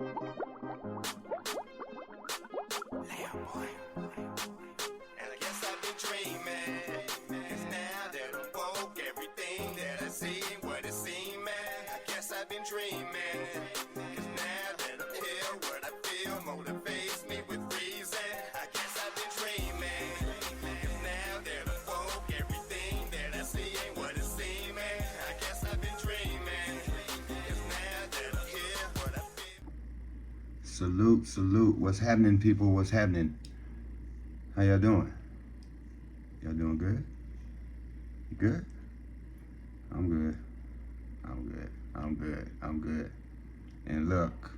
And I guess I've been dreaming, 'cause now that I'm woke, everything that I see ain't what it seems, man. I guess I've been dreaming, 'cause now that I'm here, what I feel motivates me with reason. I guess I've been dreaming, 'cause now that I'm woke, everything that I see ain't what it seems, man. I guess I've been dreaming, 'cause now that I'm here, what I feel. Salute, salute. What's happening, people? What's happening? How y'all doing? Y'all doing good? You good? I'm good. I'm good. I'm good. I'm good. And look,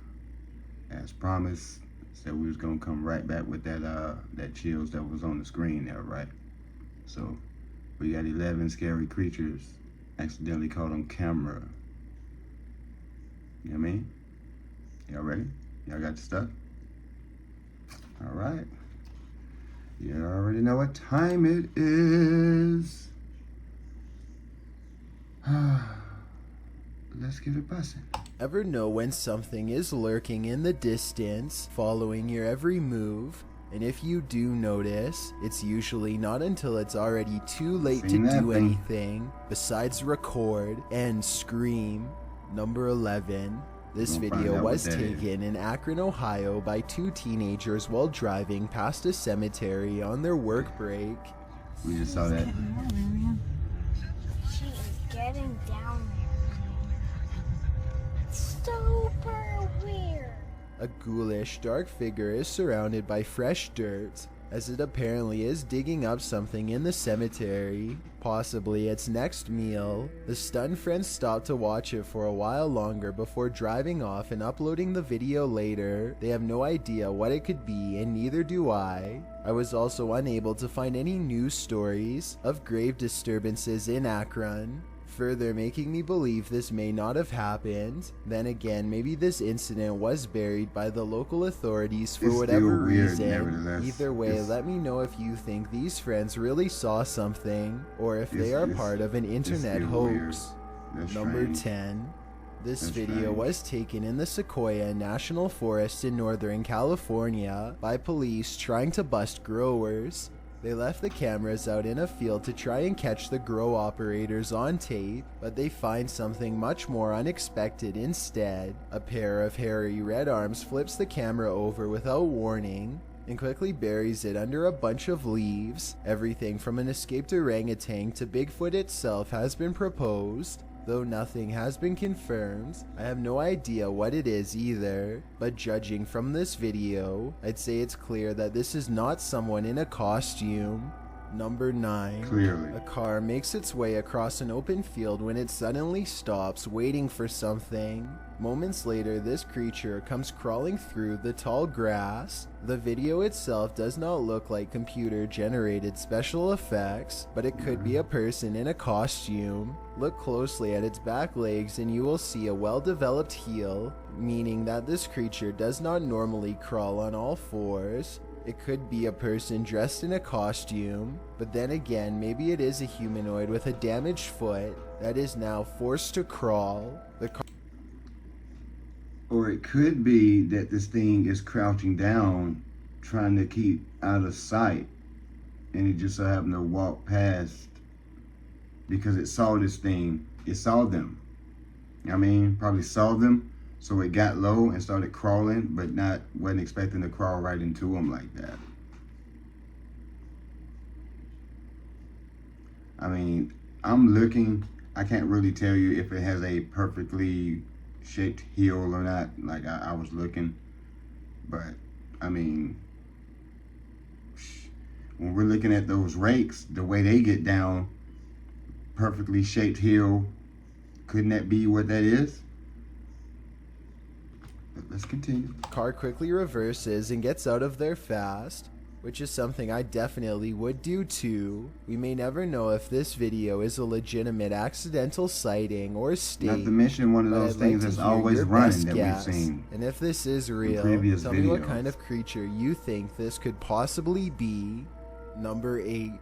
as promised, said we was gonna come right back with that chills that was on the screen there, right? So we got 11 scary creatures accidentally caught on camera. You know what I mean? Y'all ready? Y'all got the stuff? All right. You already know what time it is. Let's get it bustin'. Ever know when something is lurking in the distance, following your every move? And if you do notice, it's usually not until it's already too late to do anything besides record and scream. Number 11. This video was taken in Akron, Ohio by two teenagers while driving past a cemetery on their work break. We just saw that. She is getting down there. Super weird. A ghoulish, dark figure is surrounded by fresh dirt, as it apparently is digging up something in the cemetery, possibly its next meal. The stunned friends stop to watch it for a while longer before driving off and uploading the video later. They have no idea what it could be, and neither do I. I was also unable to find any news stories of grave disturbances in Akron, further making me believe this may not have happened. Then again, maybe this incident was buried by the local authorities for whatever reason. Either way, let me know if you think these friends really saw something, or if they are part of an internet hoax. Number 10. This video was taken in the Sequoia National Forest in Northern California by police trying to bust growers. They left the cameras out in a field to try and catch the grow operators on tape, but they find something much more unexpected instead. A pair of hairy red arms flips the camera over without warning and quickly buries it under a bunch of leaves. Everything from an escaped orangutan to Bigfoot itself has been proposed. Though nothing has been confirmed, I have no idea what it is either, but judging from this video, I'd say it's clear that this is not someone in a costume. Number 9. Clearly. A car makes its way across an open field when it suddenly stops, waiting for something. Moments later, this creature comes crawling through the tall grass. The video itself does not look like computer-generated special effects, but it could be a person in a costume. Look closely at its back legs and you will see a well-developed heel, meaning that this creature does not normally crawl on all fours. It could be a person dressed in a costume, but then again, maybe it is a humanoid with a damaged foot that is now forced to crawl. Or it could be that this thing is crouching down, trying to keep out of sight, and it just so happened to walk past because it saw this thing. It saw them. I mean, probably saw them, so it got low and started crawling, but wasn't expecting to crawl right into them like that. I mean, I'm looking. I can't really tell you if it has a perfectly shaped heel or not. Like I was looking, but I mean, when we're looking at those rakes, the way they get down, perfectly shaped heel, couldn't that be what that is? But let's continue. Car quickly reverses and gets out of there fast, which is something I definitely would do too. We may never know if this video is a legitimate accidental sighting or state. Not to mention one of those things that's always running that we've seen. And if this is real, tell me what kind of creature you think this could possibly be. Number 8.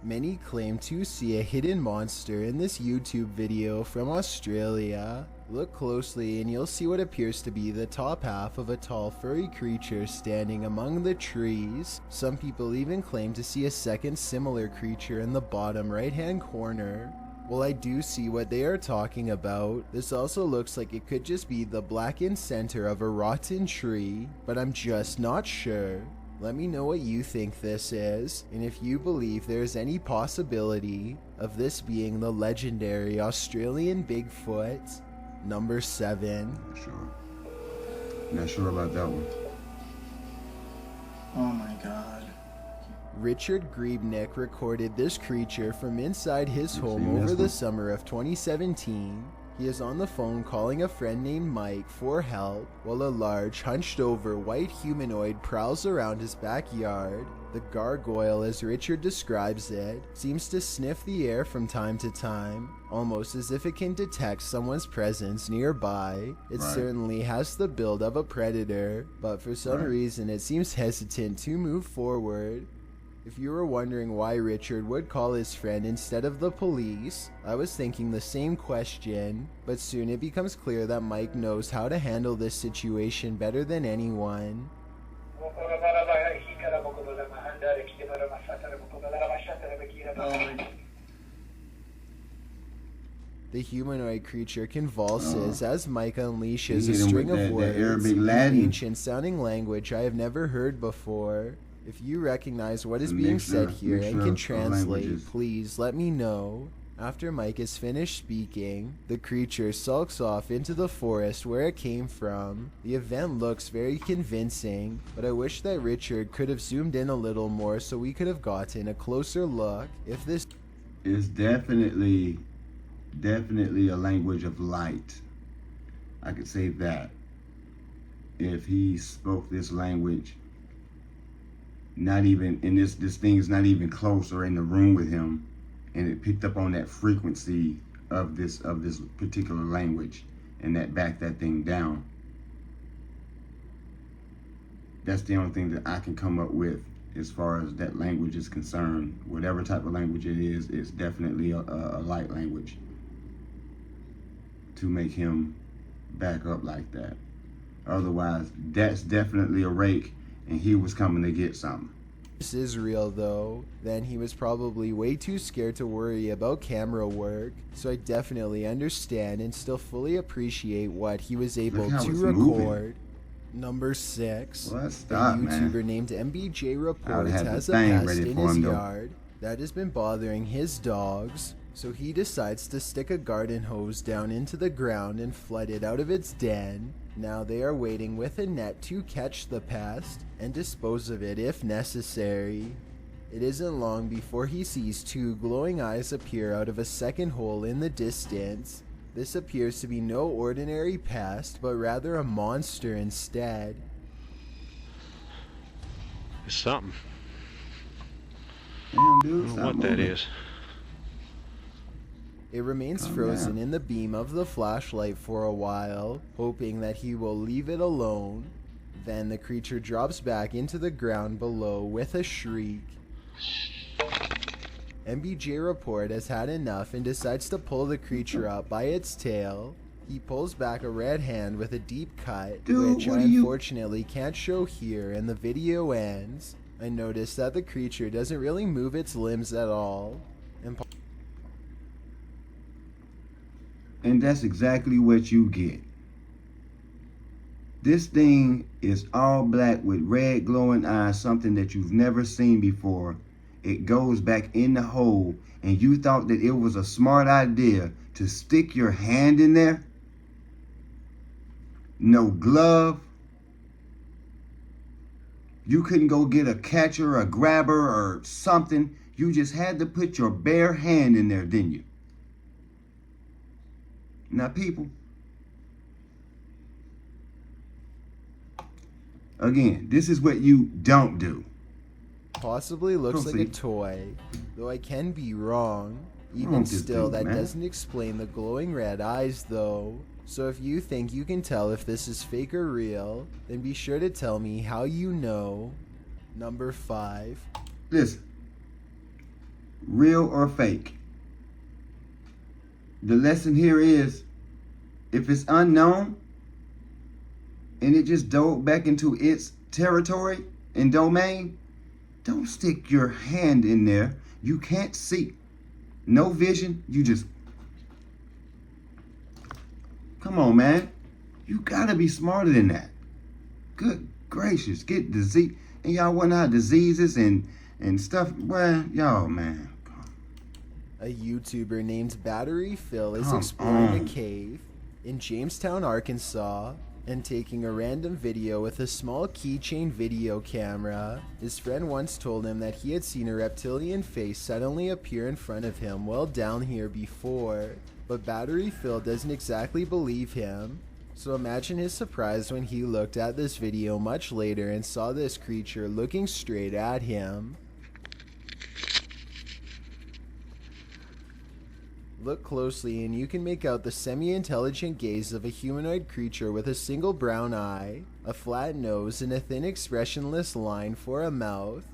Many claim to see a hidden monster in this YouTube video from Australia. Look closely and you'll see what appears to be the top half of a tall furry creature standing among the trees. Some people even claim to see a second similar creature in the bottom right hand corner. Well, I do see what they are talking about. This also looks like it could just be the blackened center of a rotten tree, but I'm just not sure. Let me know what you think this is, and if you believe there is any possibility of this being the legendary Australian Bigfoot. Number 7. Not sure. Not sure about that one. Oh my god. Richard Griebnick recorded this creature from inside his You home seen this over the one? summer of 2017. He is on the phone calling a friend named Mike for help while a large, hunched-over white humanoid prowls around his backyard. The gargoyle, as Richard describes it, seems to sniff the air from time to time, almost as if it can detect someone's presence nearby. It Right. certainly has the build of a predator, but for some Right. reason it seems hesitant to move forward. If you were wondering why Richard would call his friend instead of the police, I was thinking the same question, but soon it becomes clear that Mike knows how to handle this situation better than anyone. Oh my The humanoid creature convulses as Mike unleashes You a hit him string with of that words Arabic in an Latin. ancient sounding language I have never heard before. If you recognize what is A being mixture- said here and mixture can of translate, languages. please let me know. After Mike is finished speaking, the creature sulks off into the forest where it came from. The event looks very convincing, but I wish that Richard could have zoomed in a little more so we could have gotten a closer look. If this It's definitely a language of light. I could say that. If he spoke this language, not even, and this thing's not even close or in the room with him, and it picked up on that frequency of this particular language, and that backed that thing down. That's the only thing that I can come up with as far as that language is concerned. Whatever type of language it is, it's definitely a light language to make him back up like that. Otherwise, that's definitely a rake, and he was coming to get something. is real though, then he was probably way too scared to worry about camera work, so I definitely understand and still fully appreciate what he was able Look how to it's record. moving. Number 6. Well, A stop, YouTuber man. named MBJ I Report would've had the has a thing pest ready in for his him, though. yard that has been bothering his dogs, so he decides to stick a garden hose down into the ground and flood it out of its den. Now they are waiting with a net to catch the pest and dispose of it if necessary. It isn't long before he sees 2 glowing eyes appear out of a second hole in the distance. This appears to be no ordinary pest, but rather a monster instead. It's something. Damn, I dude, don't know stop what that moving. is. It remains Calm frozen down. in the beam of the flashlight for a while, hoping that he will leave it alone. Then the creature drops back into the ground below with a shriek. MBJ Report has had enough and decides to pull the creature up by its tail. He pulls back a red hand with a deep cut, Dude, which what I are you- unfortunately can't show here, and the video ends. I notice that the creature doesn't really move its limbs at all. And that's exactly what you get. This thing is all black with red glowing eyes, something that you've never seen before. It goes back in the hole, and you thought that it was a smart idea to stick your hand in there? No glove. You couldn't go get a catcher, a grabber, or something. You just had to put your bare hand in there, didn't you? Now, people, again, this is what you don't do. Possibly looks like a Proceed. toy, though I can be wrong. Even Wrong this still, dude, that man. doesn't explain the glowing red eyes though. So if you think you can tell if this is fake or real, then be sure to tell me how you know. Number 5. Listen, real or fake, the lesson here is if it's unknown and it just dove back into its territory and domain, don't stick your hand in there. You can't see. No vision. You just... Come on, man. You gotta be smarter than that. Good gracious. Get disease. And y'all wonder how diseases and stuff. Well, y'all, man. A YouTuber named Battery Phil is Come exploring on. a cave in Jamestown, Arkansas, and taking a random video with a small keychain video camera. His friend once told him that he had seen a reptilian face suddenly appear in front of him while down here before, but Battery Phil doesn't exactly believe him. So imagine his surprise when he looked at this video much later and saw this creature looking straight at him. Look closely and you can make out the semi-intelligent gaze of a humanoid creature with a single brown eye, a flat nose, and a thin expressionless line for a mouth.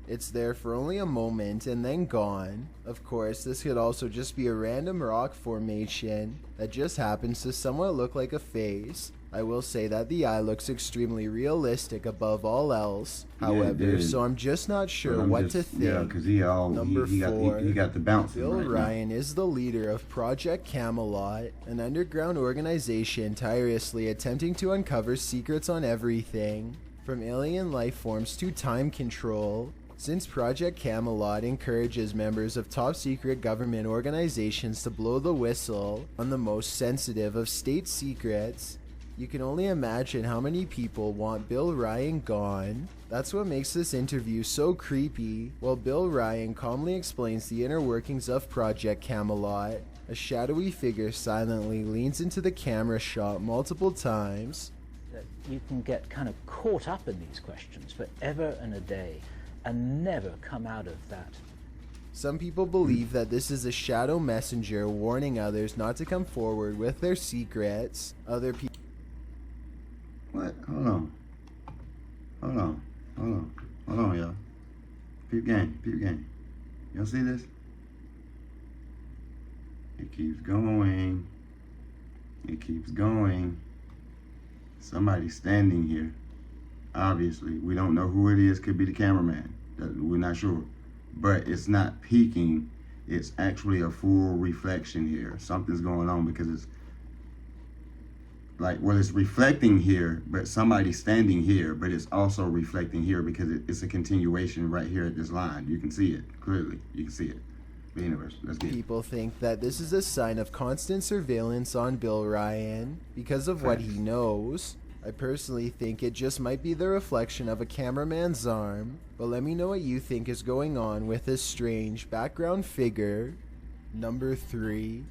It's there for only a moment and then gone. Of course, this could also just be a random rock formation that just happens to somewhat look like a face. I will say that the eye looks extremely realistic above all else, however, so I'm just not sure what to think. Yeah, because he got the bounce. Bill Ryan is the leader of Project Camelot, an underground organization tirelessly attempting to uncover secrets on everything, from alien life forms to time control. Since Project Camelot encourages members of top-secret government organizations to blow the whistle on the most sensitive of state secrets, you can only imagine how many people want Bill Ryan gone. That's what makes this interview so creepy, while Bill Ryan calmly explains the inner workings of Project Camelot. A shadowy figure silently leans into the camera shot multiple times. You can get kind of caught up in these questions forever and a day and never come out of that. Some people believe that this is a shadow messenger warning others not to come forward with their secrets. Other people... What? Hold on, y'all. Peep game. Y'all see this? It keeps going. Somebody's standing here. Obviously, we don't know who it is. Could be the cameraman. We're not sure. But it's not peeking. It's actually a full reflection here. Something's going on because it's like, well, it's reflecting here, but somebody's standing here, but it's also reflecting here because it's a continuation right here at this line. You can see it clearly. You can see it. But anyways, let's get it. People think that this is a sign of constant surveillance on Bill Ryan because of what he knows. I personally think it just might be the reflection of a cameraman's arm, but let me know what you think is going on with this strange background figure. Number 3.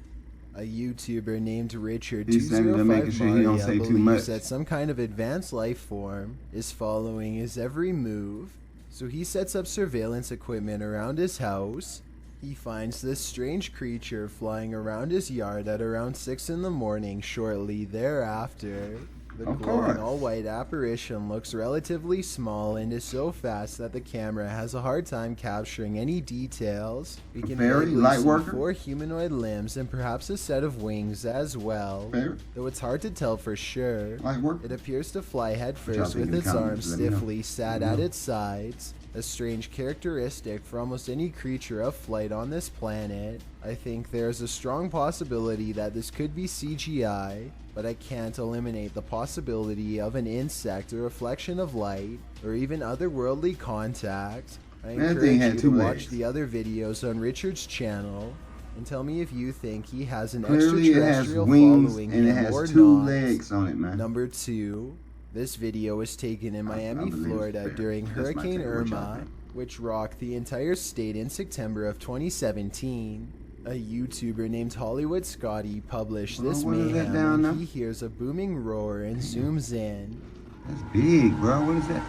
A YouTuber named Richard He's standing there making sure he don't say too much. believes that some kind of advanced life form is following his every move, so he sets up surveillance equipment around his house. He finds this strange creature flying around his yard at around 6 in the morning shortly thereafter. The glowing all-white apparition looks relatively small and is so fast that the camera has a hard time capturing any details. We can barely see 4 humanoid limbs and perhaps a set of wings as well, though it's hard to tell for sure. It appears to fly headfirst with its arms stiffly sat at its sides, a strange characteristic for almost any creature of flight on this planet. I think there's a strong possibility that this could be CGI, but I can't eliminate the possibility of an insect, a reflection of light, or even otherworldly contact. I encourage you to watch the other videos on Richard's channel and tell me if you think he has an extraterrestrial following him or not. Legs on it, man. Number 2. This video was taken in Miami, Florida during Hurricane Irma, which rocked the entire state in September of 2017. A YouTuber named Hollywood Scotty published this mayhem when he hears a booming roar and zooms in. That's big, bro. What is that?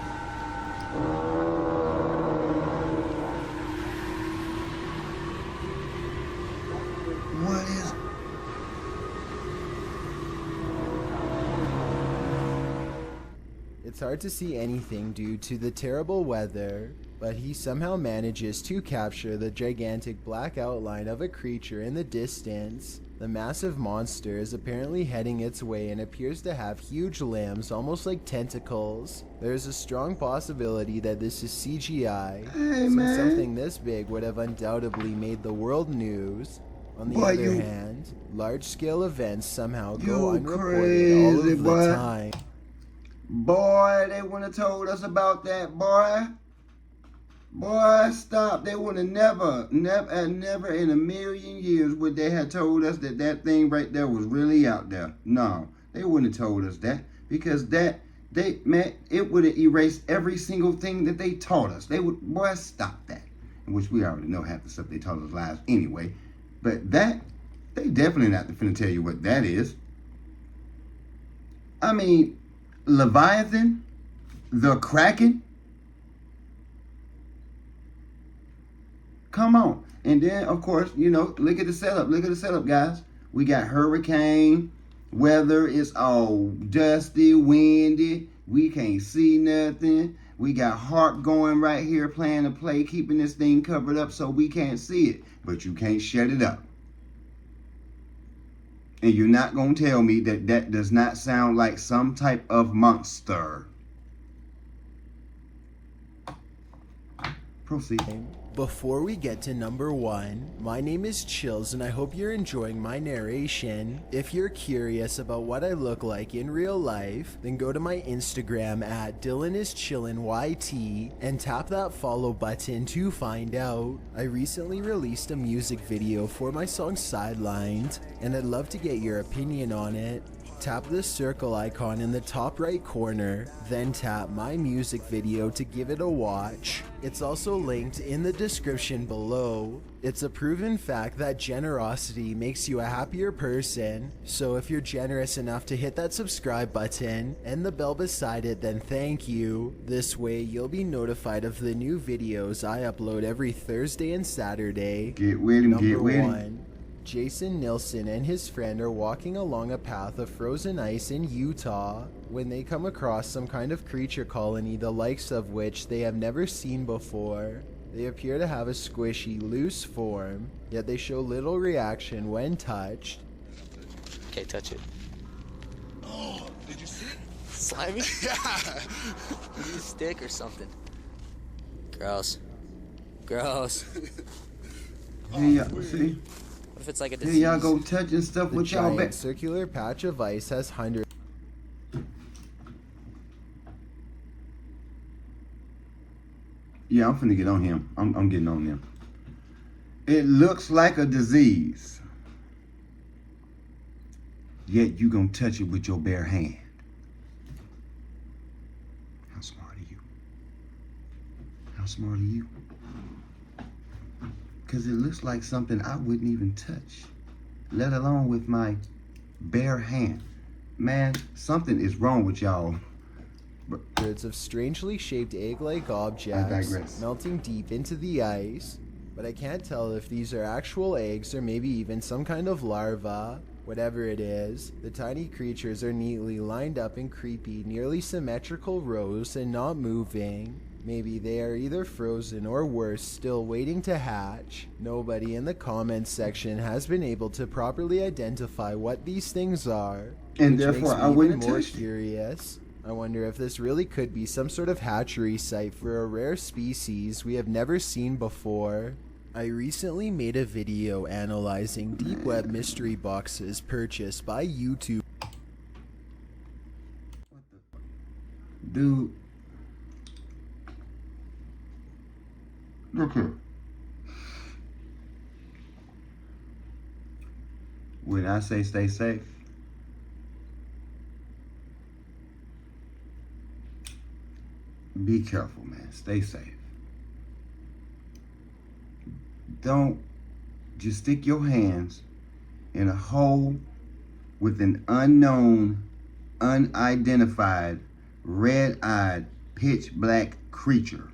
What is... It's hard to see anything due to the terrible weather, but he somehow manages to capture the gigantic black outline of a creature in the distance. The massive monster is apparently heading its way and appears to have huge limbs, almost like tentacles. There's a strong possibility that this is CGI, Hey, since man. something this big would have undoubtedly made the world news. On the Boy, other you- hand, large-scale events somehow You go unreported all crazy, of the boy. time. Boy, they wouldn't have told us about that, boy. Boy, stop. They would have never in a million years would they have told us that that thing right there was really out there. No, they wouldn't have told us that, because it would have erased every single thing that they taught us. They would, boy, stop that. Which we already know half the stuff they taught us lies anyway. But that, they definitely not finna tell you what that is. I mean, Leviathan, the Kraken. Come on. And then, of course, you know, look at the setup. Look at the setup, guys. We got hurricane, weather is all dusty, windy. We can't see nothing. We got harp going right here playing a play, keeping this thing covered up so we can't see it. But you can't shut it up. And you're not going to tell me that that does not sound like some type of monster. Proceed. Before we get to number 1, my name is Chills and I hope you're enjoying my narration. If you're curious about what I look like in real life, then go to my Instagram at DylanIsChillinYT and tap that follow button to find out. I recently released a music video for my song Sidelined, and I'd love to get your opinion on it. Tap the circle icon in the top right corner, then tap my music video to give it a watch. It's also linked in the description below. It's a proven fact that generosity makes you a happier person, so if you're generous enough to hit that subscribe button and the bell beside it, then thank you. This way you'll be notified of the new videos I upload every Thursday and Saturday. Get with him, Number get with him. 1. Jason Nilsson and his friend are walking along a path of frozen ice in Utah when they come across some kind of creature colony the likes of which they have never seen before. They appear to have a squishy, loose form, yet they show little reaction when touched. Okay, touch it. Oh, did you see it? Slimy? Yeah. Use a stick or something. Gross. Gross. Here y'all, see? What if it's like a Here disease? y'all go touching stuff The with y'all giant back. circular patch of ice has hundreds. Yeah, I'm finna get on him. I'm getting on them. It looks like a disease. Yet you gonna touch it with your bare hand. How smart are you? How smart are you? Because it looks like something I wouldn't even touch, let alone with my bare hand. Man, something is wrong with y'all. Of strangely shaped egg-like I objects digress. melting deep into the ice, but I can't tell if these are actual eggs or maybe even some kind of larva. Whatever it is, the tiny creatures are neatly lined up in creepy, nearly symmetrical rows and not moving. Maybe they are either frozen or worse, still waiting to hatch. Nobody in the comments section has been able to properly identify what these things are, And which therefore, makes I me wouldn't even more touch it. curious. I wonder if this really could be some sort of hatchery site for a rare species we have never seen before. I recently made a video analyzing deep web mystery boxes purchased by YouTube. Dude. Look here. When I say stay safe, be careful, man. Stay safe. Don't just stick your hands in a hole with an unknown, unidentified, red-eyed, pitch black creature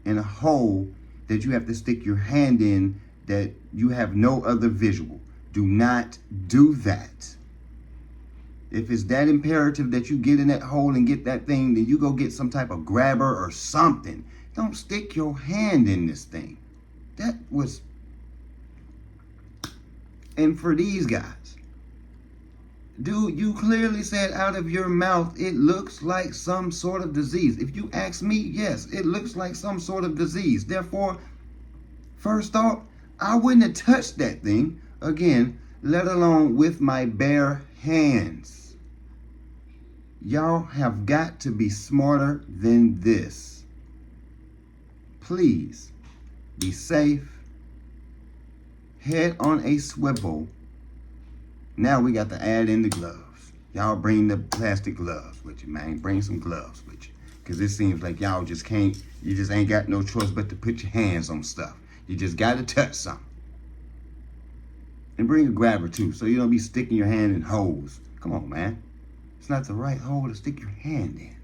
in a hole that you have to stick your hand in that you have no other visual. Do not do that. If it's that imperative that you get in that hole and get that thing, then you go get some type of grabber or something. Don't stick your hand in this thing. That was... And for these guys, dude, you clearly said out of your mouth, it looks like some sort of disease. If you ask me, yes, it looks like some sort of disease. Therefore, first off, I wouldn't have touched that thing again, let alone with my bare hands. Y'all have got to be smarter than this. Please be safe. Head on a swivel. Now we got to add in the gloves. Y'all bring the plastic gloves with you, man. Bring some gloves with you. Because it seems like y'all just can't, you just ain't got no choice but to put your hands on stuff. You just got to touch something. And bring a grabber too, so you don't be sticking your hand in holes. Come on, man. It's not the right hole to stick your hand in.